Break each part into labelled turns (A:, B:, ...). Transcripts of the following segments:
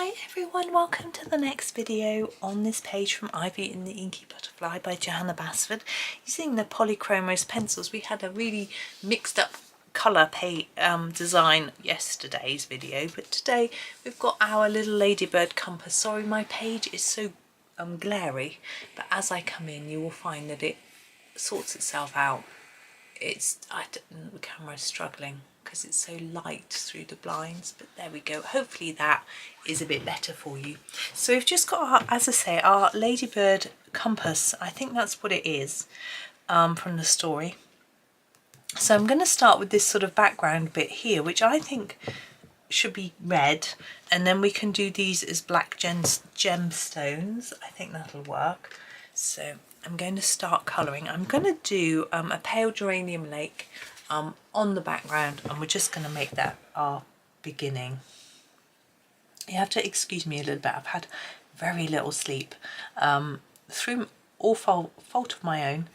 A: Hi everyone, welcome to the next video on this page from Ivy in the Inky Butterfly by Johanna Basford. Using the Polychromos pencils, we had a really mixed up colour design yesterday's video, but today we've got our little ladybird compass. Sorry my page is so glary, but as I come in you will find that it sorts itself out. The camera's struggling because it's so light through the blinds, but there we go. Hopefully that is a bit better for you. So we've just got our, as I say, our ladybird compass. I think that's what it is from the story. So I'm going to start with this sort of background bit here, which I think should be red, and then we can do these as black gemstones. I think that'll work. So I'm going to start colouring. I'm going to do a pale geranium lake on the background, and we're just going to make that our beginning. You have to excuse me a little bit. I've had very little sleep through all fault of my own.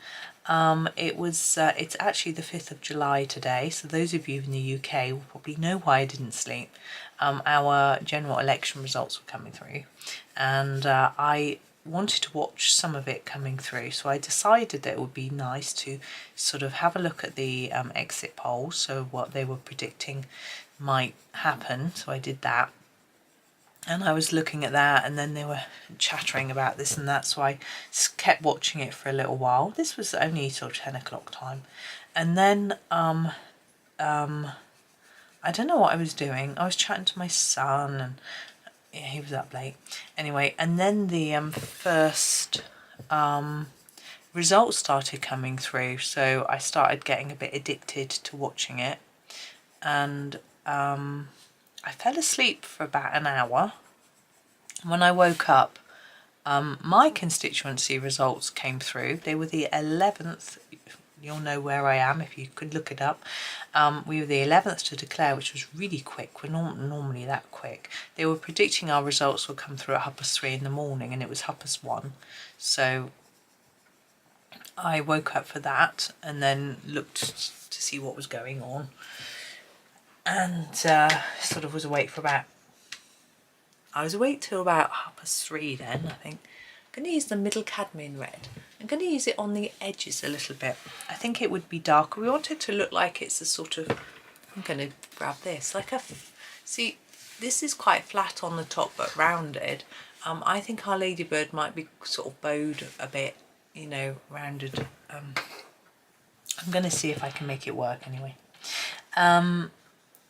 A: It's actually the 5th of July today, so those of you in the UK will probably know why I didn't sleep. Our general election results were coming through, and I wanted to watch some of it coming through, so I decided that it would be nice to sort of have a look at the exit polls, so what they were predicting might happen. So I did that, and I was looking at that, and then they were chattering about this and that, so I kept watching it for a little while. This was only sort of 10 o'clock time, and then I don't know what I was doing. I was chatting to my son, and yeah, he was up late anyway, and then the first results started coming through, so I started getting a bit addicted to watching it, and I fell asleep for about an hour. When I woke up, my constituency results came through. They were the 11th. You'll know where I am if you could look it up. We were the 11th to declare, which was really quick. We're not normally that quick. They were predicting our results would come through at 3:30 in the morning, and it was 1:30. So I woke up for that and then looked to see what was going on, and sort of was awake for about... I was awake till about 3:30 then, I think. I'm going to use the middle cadmium red. I'm going to use it on the edges a little bit. I think it would be darker. We want it to look like it's a sort of... I'm going to grab this. See, this is quite flat on the top but rounded. I think our ladybird might be sort of bowed a bit, you know, rounded. I'm going to see if I can make it work anyway.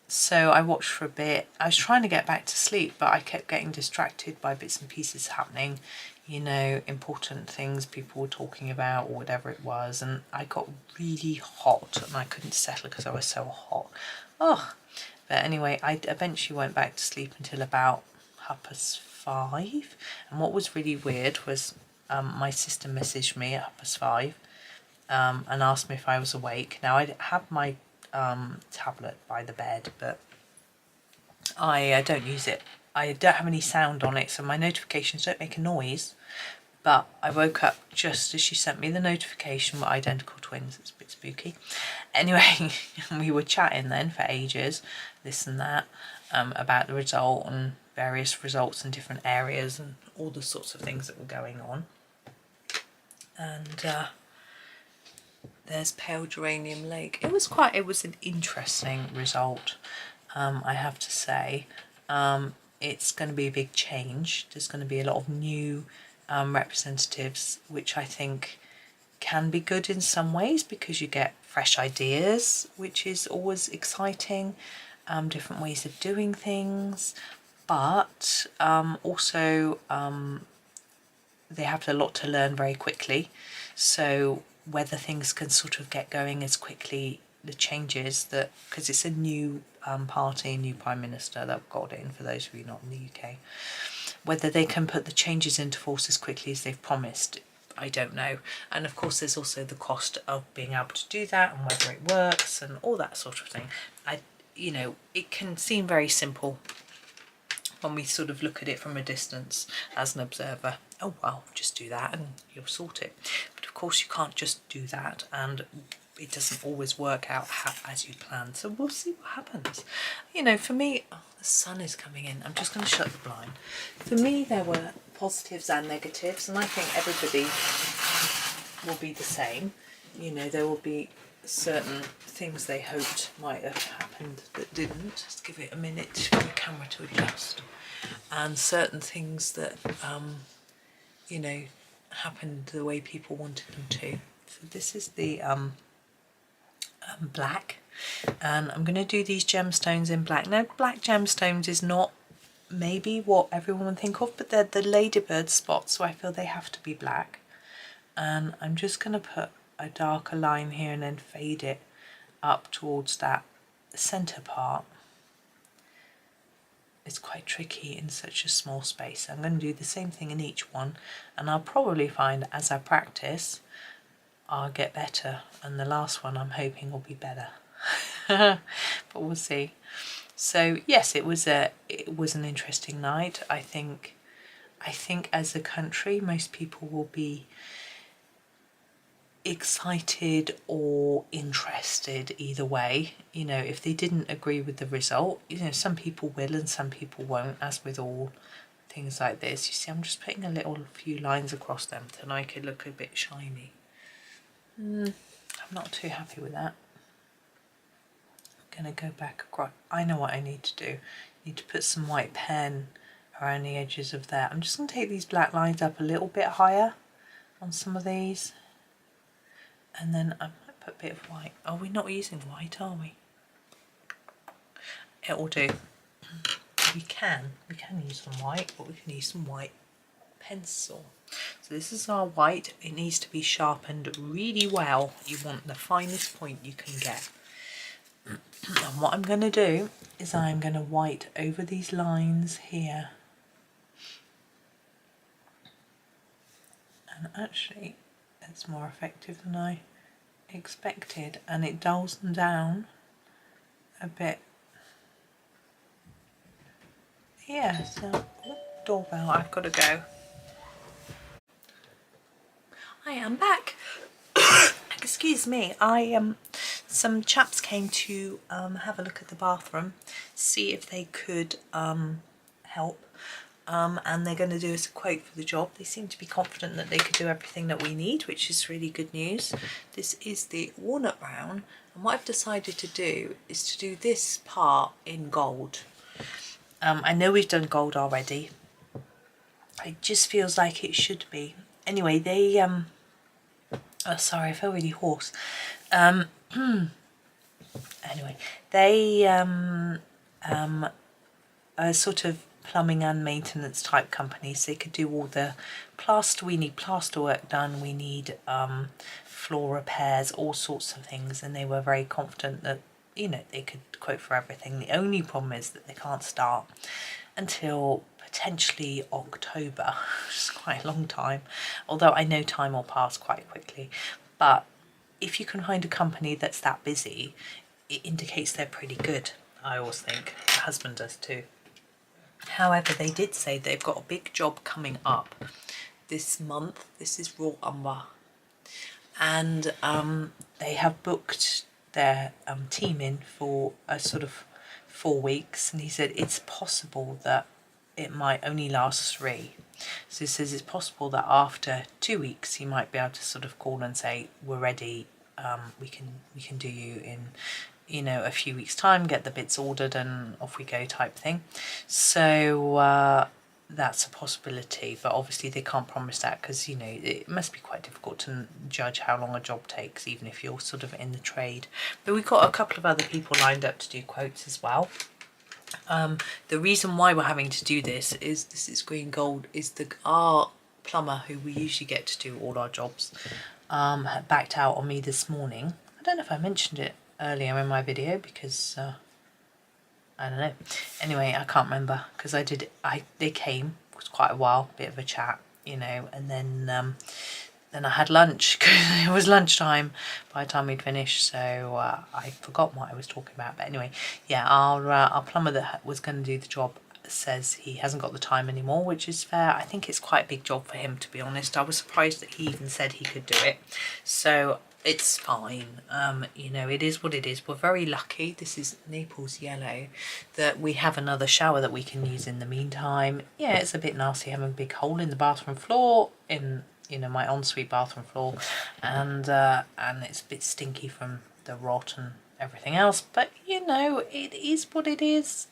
A: So I watched for a bit. I was trying to get back to sleep, but I kept getting distracted by bits and pieces happening, you know, important things people were talking about or whatever it was, and I got really hot and I couldn't settle because I was so hot. Oh, but anyway, I eventually went back to sleep until about 5:30, and what was really weird was my sister messaged me at 5:30 and asked me if I was awake. Now I have my tablet by the bed, but I don't use it. I don't have any sound on it, so my notifications don't make a noise, but I woke up just as she sent me the notification. We're identical twins. It's a bit spooky. Anyway, we were chatting then for ages, this and that, about the result and various results in different areas and all the sorts of things that were going on. And there's pale geranium lake. It was an interesting result, I have to say. It's going to be a big change. There's going to be a lot of new representatives, which I think can be good in some ways because you get fresh ideas, which is always exciting, different ways of doing things, but also they have a lot to learn very quickly. So whether things can sort of get going as quickly, the changes that, because it's a new party, new Prime Minister that got in, for those of you not in the UK, whether they can put the changes into force as quickly as they've promised, I don't know. And of course there's also the cost of being able to do that and whether it works and all that sort of thing. You know, it can seem very simple when we sort of look at it from a distance as an observer. Oh well, just do that and you'll sort it. But of course you can't just do that, and it doesn't always work out as you plan. So we'll see what happens. You know, for me, the sun is coming in. I'm just going to shut the blind. For me, there were positives and negatives, and I think everybody will be the same. You know, there will be certain things they hoped might have happened that didn't. Just give it a minute for the camera to adjust. And certain things that, you know, happened the way people wanted them to. So this is the black, and I'm going to do these gemstones in black. Now, black gemstones is not maybe what everyone would think of, but they're the ladybird spots, so I feel they have to be black. And I'm just going to put a darker line here and then fade it up towards that center part. It's quite tricky in such a small space. I'm going to do the same thing in each one, and I'll probably find as I practice I'll get better, and the last one I'm hoping will be better. But we'll see. So yes, it was an interesting night. I think as a country most people will be excited or interested either way. You know, if they didn't agree with the result, you know, some people will and some people won't, as with all things like this. You see, I'm just putting a few lines across them to make it look a bit shiny. I'm not too happy with that. I'm going to go back across. I know what I need to do. I need to put some white pen around the edges of that. I'm just going to take these black lines up a little bit higher on some of these. And then I might put a bit of white. Are we not using white, are we? It will do. We can use some white, but we can use some white pencil. So this is our white. It needs to be sharpened really well. You want the finest point you can get. And what I'm going to do is I'm going to white over these lines here. And actually it's more effective than I expected, and it dulls them down a bit. Yeah, so doorbell, I've got to go. I am back. Excuse me. Some chaps came to have a look at the bathroom, see if they could help, and they're going to do us a quote for the job. They seem to be confident that they could do everything that we need, which is really good news. This is the walnut brown, and what I've decided to do is to do this part in gold. I know we've done gold already. It just feels like it should be. Anyway, they oh, sorry, I feel really hoarse. Anyway, they are sort of plumbing and maintenance type companies. They could do all the plaster. We need plaster work done. We need floor repairs, all sorts of things. And they were very confident that, you know, they could quote for everything. The only problem is that they can't start until potentially October, which is quite a long time, although I know time will pass quite quickly. But if you can find a company that's that busy, it indicates they're pretty good, I always think. My husband does too. However, they did say they've got a big job coming up this month. This is raw umber, and they have booked their team in for a sort of 4 weeks, and he said it's possible that it might only last 3. So he says it's possible that after 2 weeks he might be able to sort of call and say we're ready, we can do you in, you know, a few weeks time, get the bits ordered and off we go type thing. So that's a possibility, but obviously they can't promise that because, you know, it must be quite difficult to judge how long a job takes, even if you're sort of in the trade. But we've got a couple of other people lined up to do quotes as well. The reason why we're having to do this is green gold, is our plumber who we usually get to do all our jobs had backed out on me this morning. I don't know if I mentioned it earlier in my video because I don't know. Anyway, I can't remember because they came, it was quite a while, bit of a chat, you know, and then I had lunch because it was lunchtime by the time we'd finished, so I forgot what I was talking about. But anyway, yeah, our plumber that was going to do the job says he hasn't got the time anymore, which is fair. I think it's quite a big job for him, to be honest. I was surprised that he even said he could do it. So it's fine. You know, it is what it is. We're very lucky. This is Naples yellow, that we have another shower that we can use in the meantime. Yeah, it's a bit nasty having a big hole in the bathroom floor, in, you know, my ensuite bathroom floor, and it's a bit stinky from the rot and everything else. But you know, it is what it is.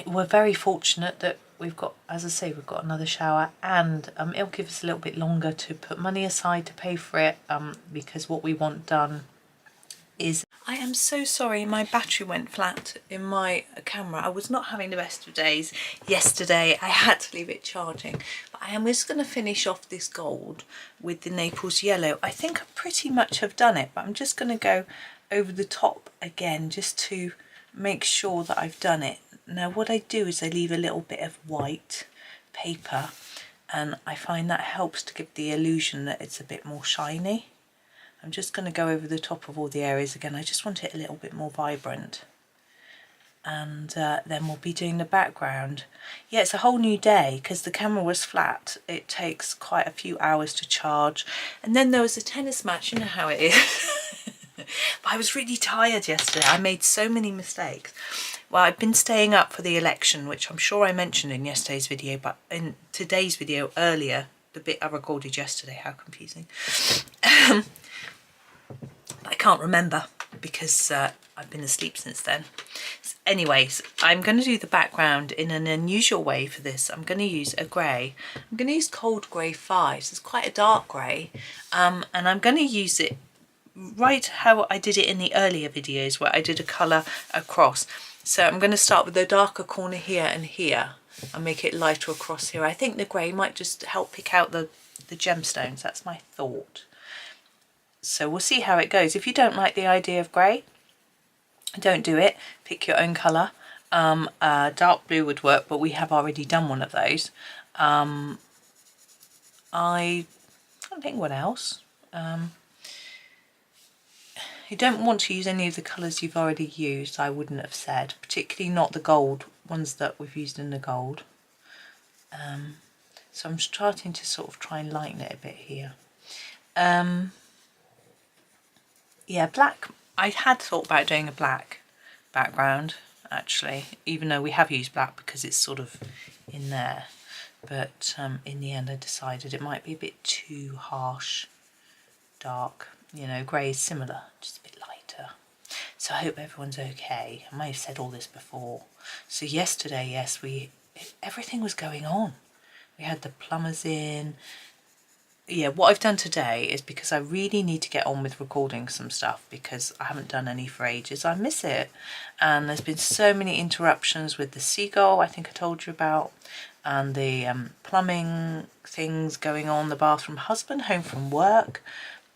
A: We're very fortunate that we've got, as I say, we've got another shower, and it'll give us a little bit longer to put money aside to pay for it, because what we want done is... I am so sorry, my battery went flat in my camera. I was not having the best of days yesterday. I had to leave it charging. But I am just going to finish off this gold with the Naples yellow. I think I pretty much have done it, but I'm just going to go over the top again just to make sure that I've done it. Now what I do is I leave a little bit of white paper, and I find that helps to give the illusion that it's a bit more shiny. I'm just going to go over the top of all the areas again. I just want it a little bit more vibrant. And then we'll be doing the background. Yeah, it's a whole new day because the camera was flat. It takes quite a few hours to charge. And then there was a tennis match, you know how it is. But I was really tired yesterday. I made so many mistakes. Well, I've been staying up for the election, which I'm sure I mentioned in yesterday's video, but in today's video earlier, the bit I recorded yesterday, how confusing. I can't remember because I've been asleep since then. Anyways, I'm going to do the background in an unusual way for this. I'm going to use a grey. I'm going to use Cold Grey 5. So it's quite a dark grey, and I'm going to use it right how I did it in the earlier videos where I did a colour across. So I'm going to start with the darker corner here and here and make it lighter across here. I think the grey might just help pick out the gemstones. That's my thought. So we'll see how it goes. If you don't like the idea of grey, don't do it. Pick your own colour. Dark blue would work, but we have already done one of those. I can't think what else. You don't want to use any of the colours you've already used, I wouldn't have said, particularly not the gold, ones that we've used in the gold. So I'm starting to sort of try and lighten it a bit here. Yeah, black, I had thought about doing a black background, actually, even though we have used black because it's sort of in there. But in the end I decided it might be a bit too harsh, dark. You know, grey is similar, just a bit lighter. So I hope everyone's okay. I may have said all this before. So yesterday, yes, everything was going on. We had the plumbers in. Yeah, what I've done today is because I really need to get on with recording some stuff because I haven't done any for ages. I miss it. And there's been so many interruptions with the seagull, I think I told you about, and the plumbing things going on, the bathroom, husband home from work.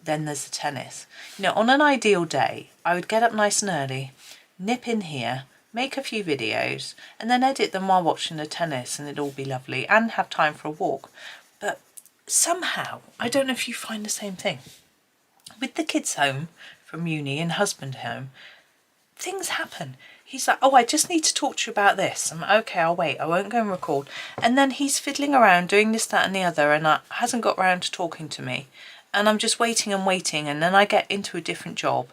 A: Then there's the tennis. You know, on an ideal day, I would get up nice and early, nip in here, make a few videos, and then edit them while watching the tennis, and it'd all be lovely, and have time for a walk. But somehow, I don't know if you find the same thing. With the kids home from uni and husband home, things happen. He's like, oh, I just need to talk to you about this. I'm like, okay, I'll wait. I won't go and record. And then he's fiddling around doing this, that and the other, and hasn't got round to talking to me. And I'm just waiting and waiting, and then I get into a different job,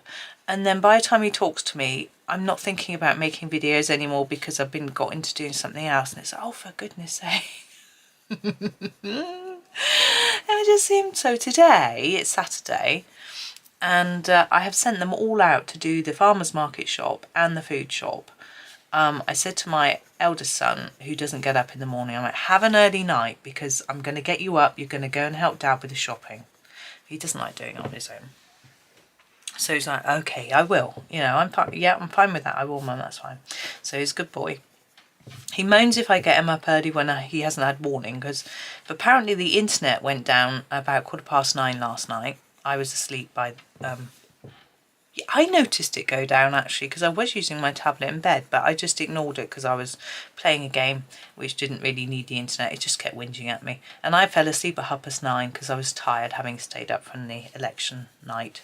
A: and then by the time he talks to me, I'm not thinking about making videos anymore because I've been got into doing something else, and it's like, oh, for goodness sake. I just seemed so. Today it's Saturday, and I have sent them all out to do the farmers market shop and the food shop. I said to my eldest son, who doesn't get up in the morning, I'm like, have an early night because I'm going to get you up, you're going to go and help Dad with the shopping. He doesn't like doing it on his own. So he's like, okay, I will. You know, I'm fine. Yeah, I'm fine with that. I will, Mum, that's fine. So he's a good boy. He moans if I get him up early when he hasn't had warning, because apparently the internet went down about 9:15 last night. I was asleep by... I noticed it go down, actually, because I was using my tablet in bed, but I just ignored it because I was playing a game which didn't really need the internet. It just kept whinging at me. And I fell asleep at 9:30 because I was tired, having stayed up from the election night,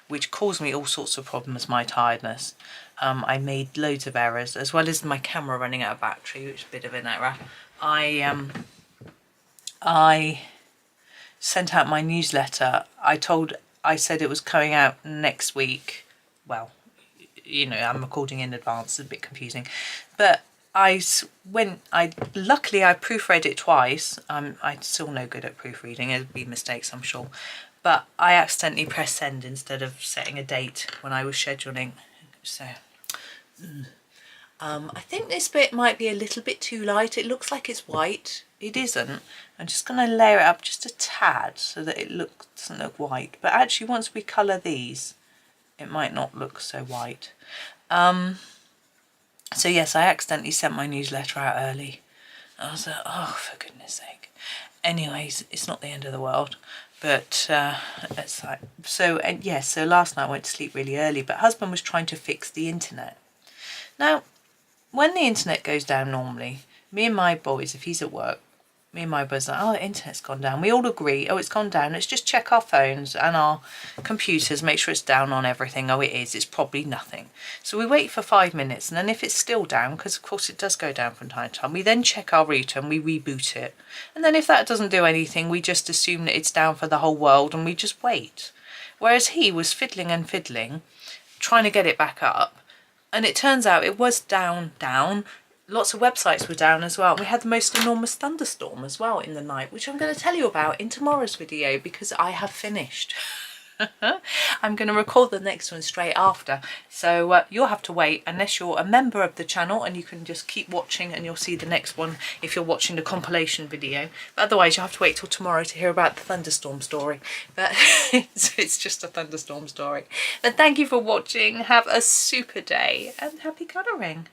A: which caused me all sorts of problems, my tiredness. I made loads of errors, as well as my camera running out of battery, which is a bit of an error. I sent out my newsletter, I said it was coming out next week. Well, you know, I'm recording in advance, it's a bit confusing, but luckily I proofread it twice. I'm still no good at proofreading, there'd be mistakes I'm sure, but I accidentally pressed send instead of setting a date when I was scheduling. So I think this bit might be a little bit too light. It looks like it's white. It isn't. I'm just going to layer it up just a tad so that it doesn't look white. But actually once we colour these, it might not look so white. So yes, I accidentally sent my newsletter out early. I was like, oh, for goodness sake. Anyways, it's not the end of the world. But it's like, so last night I went to sleep really early, but husband was trying to fix the internet. Now, when the internet goes down normally, me and my boys, if he's at work, me and my boys are like, oh, the internet's gone down. We all agree, oh, it's gone down. Let's just check our phones and our computers, make sure it's down on everything. Oh, it is. It's probably nothing. So we wait for 5 minutes, and then if it's still down, because of course it does go down from time to time, we then check our router and we reboot it. And then if that doesn't do anything, we just assume that it's down for the whole world and we just wait. Whereas he was fiddling and fiddling, trying to get it back up. And it turns out it was down. Lots of websites were down as well. We had the most enormous thunderstorm as well in the night, which I'm going to tell you about in tomorrow's video because I have finished. I'm going to record the next one straight after. So you'll have to wait unless you're a member of the channel, and you can just keep watching and you'll see the next one if you're watching the compilation video. But otherwise you'll have to wait till tomorrow to hear about the thunderstorm story. But it's just a thunderstorm story. But thank you for watching. Have a super day and happy colouring.